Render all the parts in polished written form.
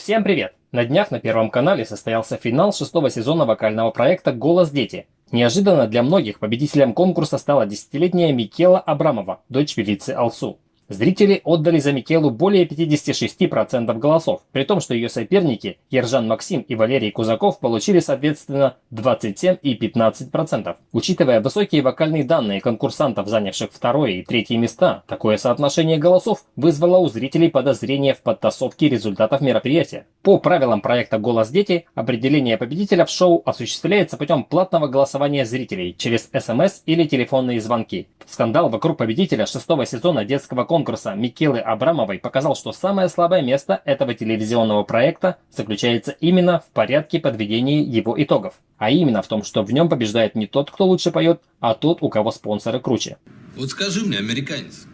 Всем привет! На днях на Первом канале состоялся финал 6-го сезона вокального проекта «Голос дети». Неожиданно для многих победителем конкурса стала 10-летняя Микела Абрамова, дочь певицы Алсу. Зрители отдали за Микелу более 56% голосов, при том, что ее соперники Ержан Максим и Валерий Кузаков получили соответственно 27 и 15%. Учитывая высокие вокальные данные конкурсантов, занявших второе и третье места, такое соотношение голосов вызвало у зрителей подозрения в подтасовке результатов мероприятия. По правилам проекта «Голос дети» определение победителя в шоу осуществляется путем платного голосования зрителей через СМС или телефонные звонки. Скандал вокруг победителя 6-го сезона детского конкурса Микелы Абрамовой показал, что самое слабое место этого телевизионного проекта заключается именно в порядке подведения его итогов. А именно в том, что в нем побеждает не тот, кто лучше поет, а тот, у кого спонсоры круче. Вот скажи мне, американец,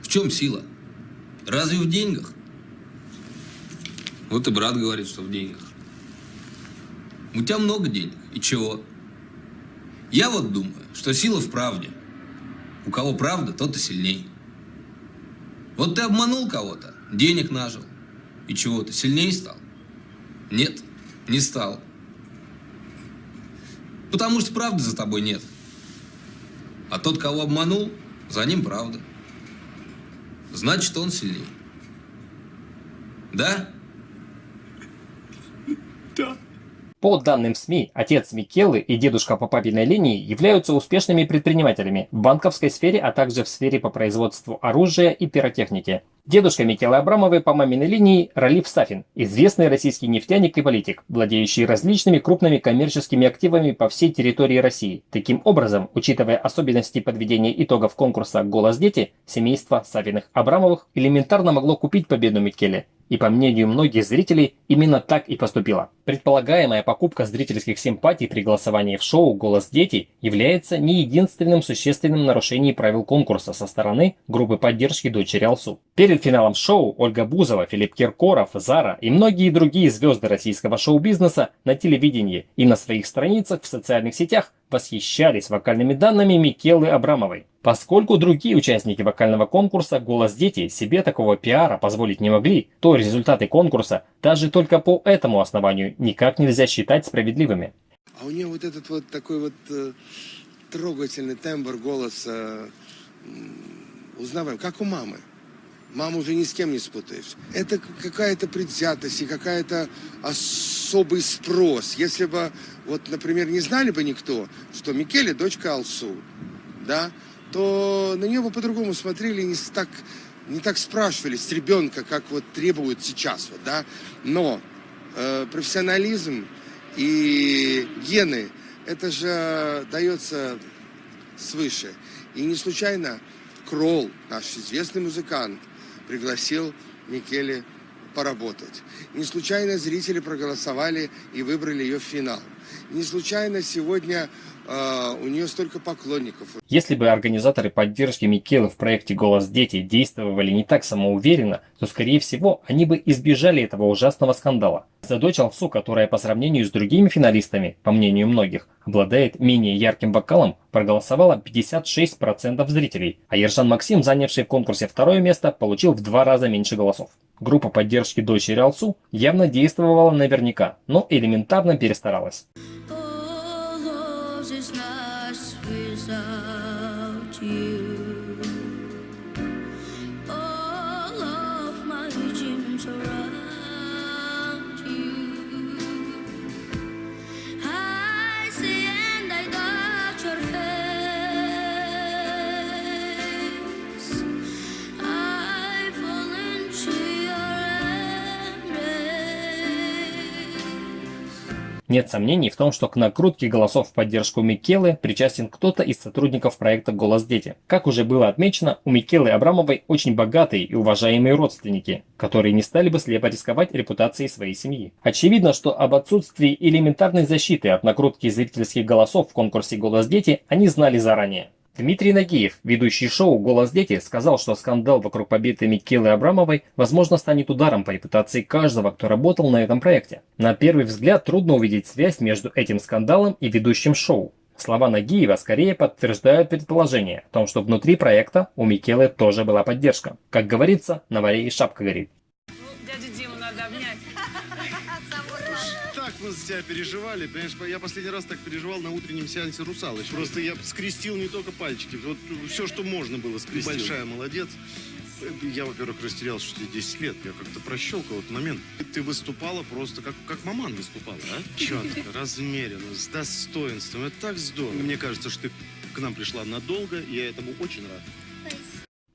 в чем сила? Разве в деньгах? Вот и брат говорит, что в деньгах. У тебя много денег, и чего? Я вот думаю, что сила в правде. У кого правда, тот и сильней. Вот ты обманул кого-то, денег нажил. И чего, ты сильнее стал? Нет, не стал. Потому что правды за тобой нет. А тот, кого обманул, за ним правда. Значит, он сильнее. Да? Да. По данным СМИ, отец Микелы и дедушка по папиной линии являются успешными предпринимателями в банковской сфере, а также в сфере по производству оружия и пиротехники. Дедушка Микелы Абрамовой по маминой линии Ралиф Сафин, известный российский нефтяник и политик, владеющий различными крупными коммерческими активами по всей территории России. Таким образом, учитывая особенности подведения итогов конкурса «Голос дети», семейство Сафиных-Абрамовых элементарно могло купить победу Микеле. И по мнению многих зрителей, именно так и поступило. Предполагаемая покупка зрительских симпатий при голосовании в шоу «Голос дети» является не единственным существенным нарушением правил конкурса со стороны группы поддержки дочери Алсу. Перед финалом шоу Ольга Бузова, Филипп Киркоров, Зара и многие другие звезды российского шоу-бизнеса на телевидении и на своих страницах в социальных сетях восхищались вокальными данными Микелы Абрамовой. Поскольку другие участники вокального конкурса «Голос дети» себе такого пиара позволить не могли, то результаты конкурса даже только по этому основанию никак нельзя считать справедливыми. А у нее вот этот вот такой вот трогательный тембр голоса, узнаваем, как у мамы. Маму уже ни с кем не спутаешь. Это какая-то предвзятость и какая-то особый спрос. Если бы, вот, например, не знали бы никто, что Микеле дочка Алсу, да, то на нее бы по-другому смотрели, не так спрашивали с ребенка, как вот требуют сейчас, вот, да. Но профессионализм и гены, это же дается свыше. И не случайно Кролл, наш известный музыкант, пригласил Микеле поработать. Не случайно зрители проголосовали и выбрали ее в финал. Не случайно сегодня у нее столько поклонников. Если бы организаторы поддержки Микелы в проекте «Голос дети» действовали не так самоуверенно, то, скорее всего, они бы избежали этого ужасного скандала. За дочь Алсу, которая по сравнению с другими финалистами, по мнению многих, обладает менее ярким вокалом, проголосовало 56% зрителей, а Ержан Максим, занявший в конкурсе второе место, получил в 2 раза меньше голосов. Группа поддержки дочери Алсу явно действовала наверняка, но элементарно перестаралась. Нет сомнений в том, что к накрутке голосов в поддержку Микелы причастен кто-то из сотрудников проекта «Голос дети». Как уже было отмечено, у Микелы Абрамовой очень богатые и уважаемые родственники, которые не стали бы слепо рисковать репутацией своей семьи. Очевидно, что об отсутствии элементарной защиты от накрутки зрительских голосов в конкурсе «Голос дети» они знали заранее. Дмитрий Нагиев, ведущий шоу «Голос дети», сказал, что скандал вокруг победы Микелы Абрамовой, возможно, станет ударом по репутации каждого, кто работал на этом проекте. На первый взгляд трудно увидеть связь между этим скандалом и ведущим шоу. Слова Нагиева скорее подтверждают предположение о том, что внутри проекта у Микелы тоже была поддержка. Как говорится, на варе и шапка горит. Дядю Диму надо обнять. Так мы за тебя переживали. Понимаешь, я последний раз так переживал на утреннем сеансе «Русалыч». Просто я скрестил не только пальчики. Вот все, что можно было, скрестил. Большая молодец. Я, во-первых, растерялся, что тебе 10 лет. Я как-то прощелкал этот момент. Ты выступала просто как маман выступала, а? Четко, размеренно, с достоинством. Это так здорово. Мне кажется, что ты к нам пришла надолго, и я этому очень рад.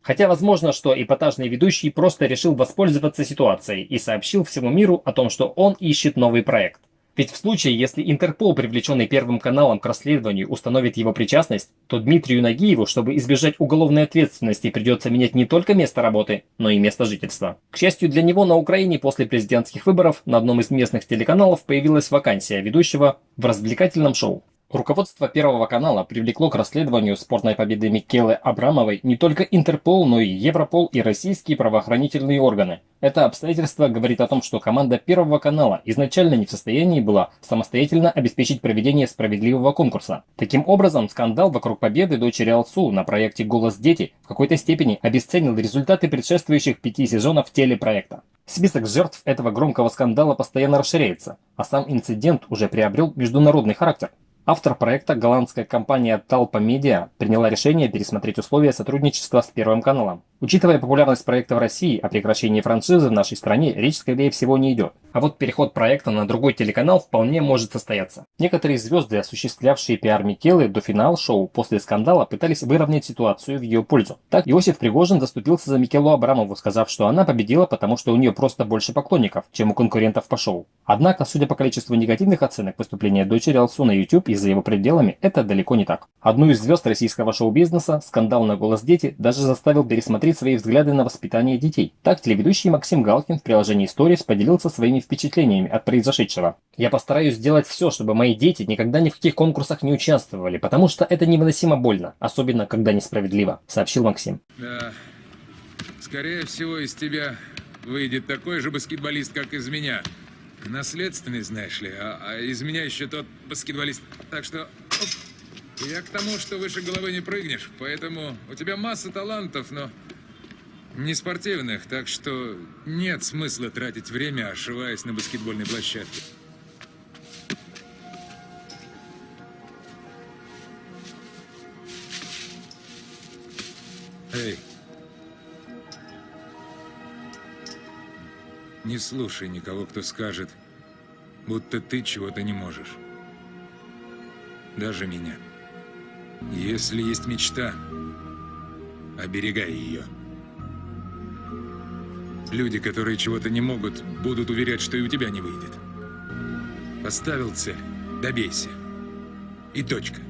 Хотя возможно, что эпатажный ведущий просто решил воспользоваться ситуацией и сообщил всему миру о том, что он ищет новый проект. Ведь в случае, если Интерпол, привлеченный Первым каналом к расследованию, установит его причастность, то Дмитрию Нагиеву, чтобы избежать уголовной ответственности, придется менять не только место работы, но и место жительства. К счастью для него, на Украине после президентских выборов на одном из местных телеканалов появилась вакансия ведущего в развлекательном шоу. Руководство Первого канала привлекло к расследованию спорной победы Микелы Абрамовой не только Интерпол, но и Европол и российские правоохранительные органы. Это обстоятельство говорит о том, что команда Первого канала изначально не в состоянии была самостоятельно обеспечить проведение справедливого конкурса. Таким образом, скандал вокруг победы дочери Алсу на проекте «Голос дети» в какой-то степени обесценил результаты предшествующих 5 сезонов телепроекта. Список жертв этого громкого скандала постоянно расширяется, а сам инцидент уже приобрел международный характер. Автор проекта, голландская компания Talpa Media, приняла решение пересмотреть условия сотрудничества с Первым каналом. Учитывая популярность проекта в России, о прекращении франшизы в нашей стране речь, скорее всего, не идет. А вот переход проекта на другой телеканал вполне может состояться. Некоторые звезды, осуществлявшие пиар Микелы до финала шоу после скандала, пытались выровнять ситуацию в ее пользу. Так, Иосиф Пригожин заступился за Микелу Абрамову, сказав, что она победила, потому что у нее просто больше поклонников, чем у конкурентов по шоу. Однако, судя по количеству негативных оценок выступления дочери Алсу на YouTube и за его пределами, это далеко не так. Одну из звезд российского шоу-бизнеса скандал на «Голос дети» даже заставил пересмотреть свои взгляды на воспитание детей. Так, телеведущий Максим Галкин в приложении Stories поделился своими впечатлениями от произошедшего. «Я постараюсь сделать все, чтобы мои дети никогда ни в каких конкурсах не участвовали, потому что это невыносимо больно, особенно когда несправедливо», — сообщил Максим. Да, скорее всего, из тебя выйдет такой же баскетболист, как из меня. Наследственный, знаешь ли, а из меня еще тот баскетболист. Так что я к тому, что выше головы не прыгнешь, поэтому у тебя масса талантов, но не спортивных, так что нет смысла тратить время, ошиваясь на баскетбольной площадке. Эй, не слушай никого, кто скажет, будто ты чего-то не можешь. Даже меня. Если есть мечта, оберегай ее. Люди, которые чего-то не могут, будут уверять, что и у тебя не выйдет. Поставил цель, добейся. И точка.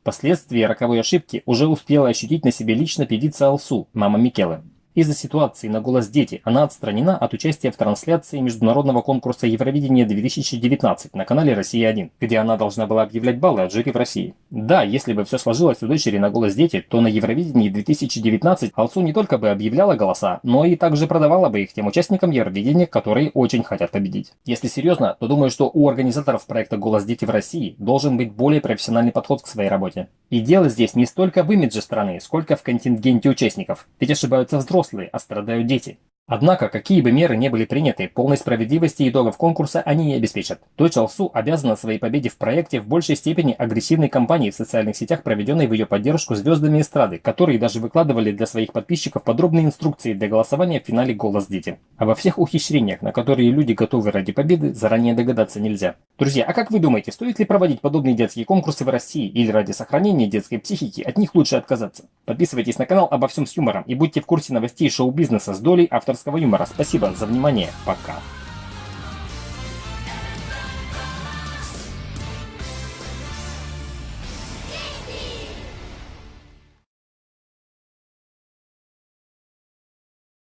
Последствия роковой ошибки уже успела ощутить на себе лично певица Алсу, мама Микелы. Из-за ситуации на «Голос дети» она отстранена от участия в трансляции международного конкурса Евровидения 2019 на канале «Россия-1», где она должна была объявлять баллы от жюри в России. Да, если бы все сложилось у дочери на «Голос дети», то на Евровидении 2019 Алсу не только бы объявляла голоса, но и также продавала бы их тем участникам Евровидения, которые очень хотят победить. Если серьезно, то думаю, что у организаторов проекта «Голос дети» в России должен быть более профессиональный подход к своей работе. И дело здесь не столько в имидже страны, сколько в контингенте участников. Ведь ошибаются взрослые, а страдают дети. Однако, какие бы меры не были приняты, полной справедливости итогов конкурса они не обеспечат. Дочь Алсу обязана своей победе в проекте в большей степени агрессивной кампании в социальных сетях, проведенной в ее поддержку звездами эстрады, которые даже выкладывали для своих подписчиков подробные инструкции для голосования в финале «Голос дети». Обо всех ухищрениях, на которые люди готовы ради победы, заранее догадаться нельзя. Друзья, а как вы думаете, стоит ли проводить подобные детские конкурсы в России, или ради сохранения детской психики от них лучше отказаться? Подписывайтесь на канал «Обо всем с юмором» и будьте в курсе новостей шоу-бизнеса с долей авторского юмора. Спасибо за внимание. Пока.